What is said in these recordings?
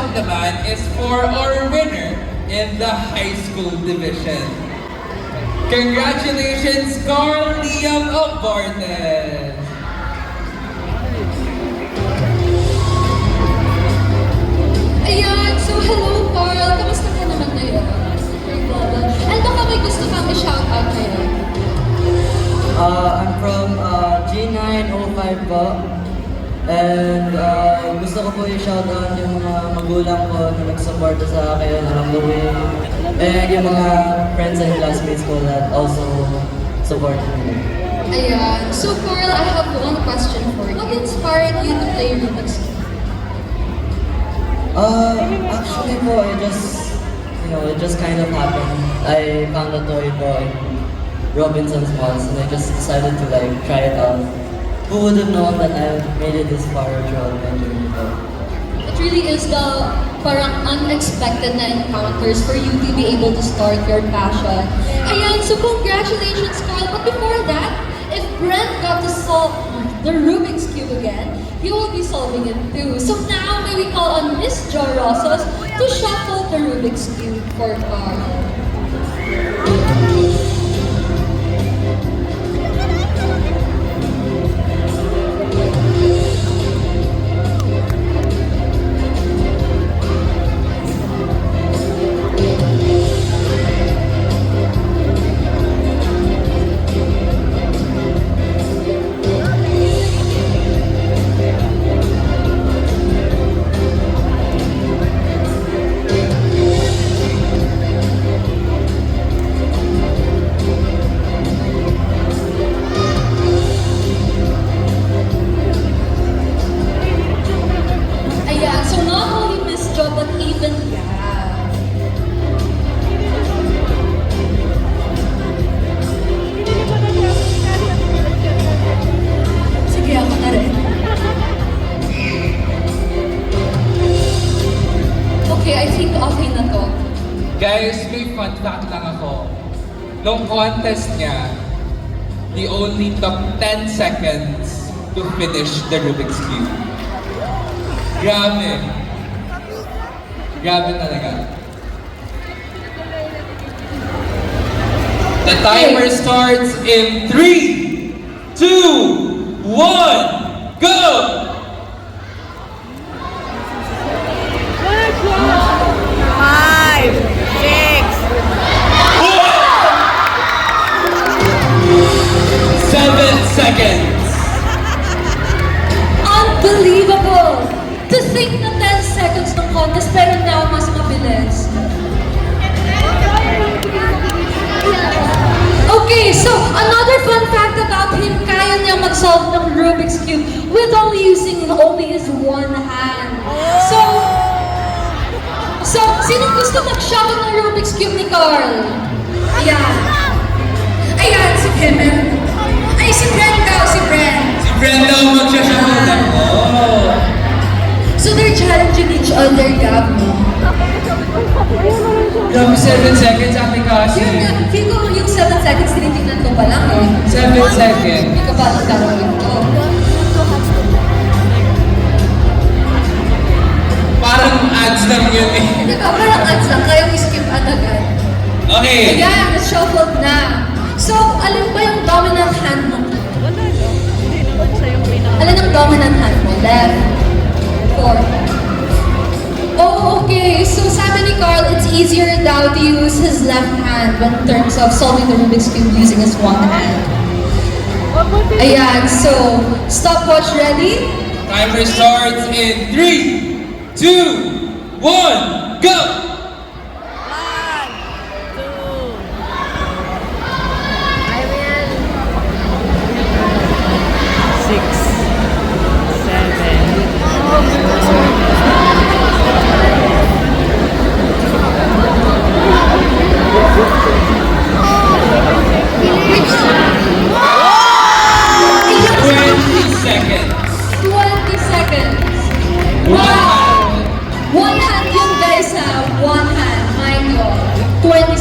song naman is for our winner in the high school division. Congratulations, Carl Liam Abartes! Ayan, so hello Carl, kamusta ka naman ngayon? And baka may gusto kang i-shoutout ngayon? I'm from G905 po. And gusto ko po i-shoutout yung mga magulang ko na nagsuporta sa akin along the way. And yung mga friends and classmates ko that also supported me. Ayan, so Carl, I have one question for you. What inspired you to play Rubik's Cube? Actually po, it just kind of happened. I found a toy po in Robinson's Malls and I just decided to like try it out. Who would have known that I made it this far throughout my journey po? It really is the parang unexpected na encounters for you to be able to start your passion. Ayan, so congratulations Carl. But before that, if Brent got to solve the Rubik's Cube again, he will be solving it too. So now may we call on Miss Jo Rosas to shuffle the Rubik's Cube for Carl. Guys, may fun fact lang ako. Nung contest niya, he only took 10 seconds to finish the Rubik's Cube. Grabe. Grabe talaga. The timer starts in 3, 2, 1, go! Seconds. Unbelievable! To think na 10 seconds ng contest pero now mas mabilis. Okay, so another fun fact about him, kaya niya mag-solve ng Rubik's Cube with only using only his one hand. So sino gusto mag-shuffle ng Rubik's Cube ni Carl? Ayan. Ayan, si Kevin. Ay, si Brent daw, si Brent. Si Brent daw mag-shuffle na po. So they're challenging each other, Gab, no? Grabe, 7 seconds, Ate Cassie. Yun nga, feel ko yung 7 seconds, tinitingnan ko pa lang eh. 7 seconds. Hindi ko pa nagkaroon ko. Parang ads lang yun eh. Di ba, parang ads lang, kaya skip agad. Okay. Ayan, shuffled na. So, alin ba yung dominant hand mo? Alin ang dominant hand mo? Left. 4. Oh, okay. So, sabi ni Carl, it's easier daw to use his left hand when in terms of solving the Rubik's Cube using his one hand. Ayan, so, stopwatch ready? Timer starts in 3, 2, 1, go!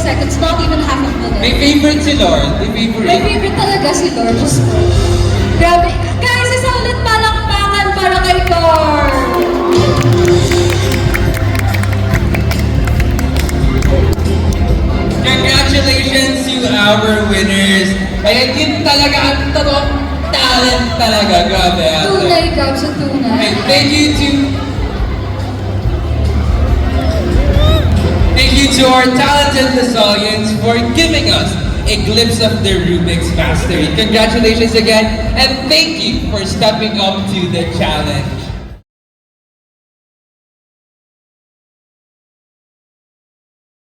Seconds, not even half a minute. May favorite si Lord. May favorite talaga si Lord. Just, grabe. Guys, isa ulit palakpakan para kay Carl. our winners. Kaya yun talaga ang totoong talent talaga. Grabe. Tunay, grab sa tunay. And thank you to our talented Thessalians for giving us a glimpse of their Rubik's mastery. Congratulations again, and thank you for stepping up to the challenge.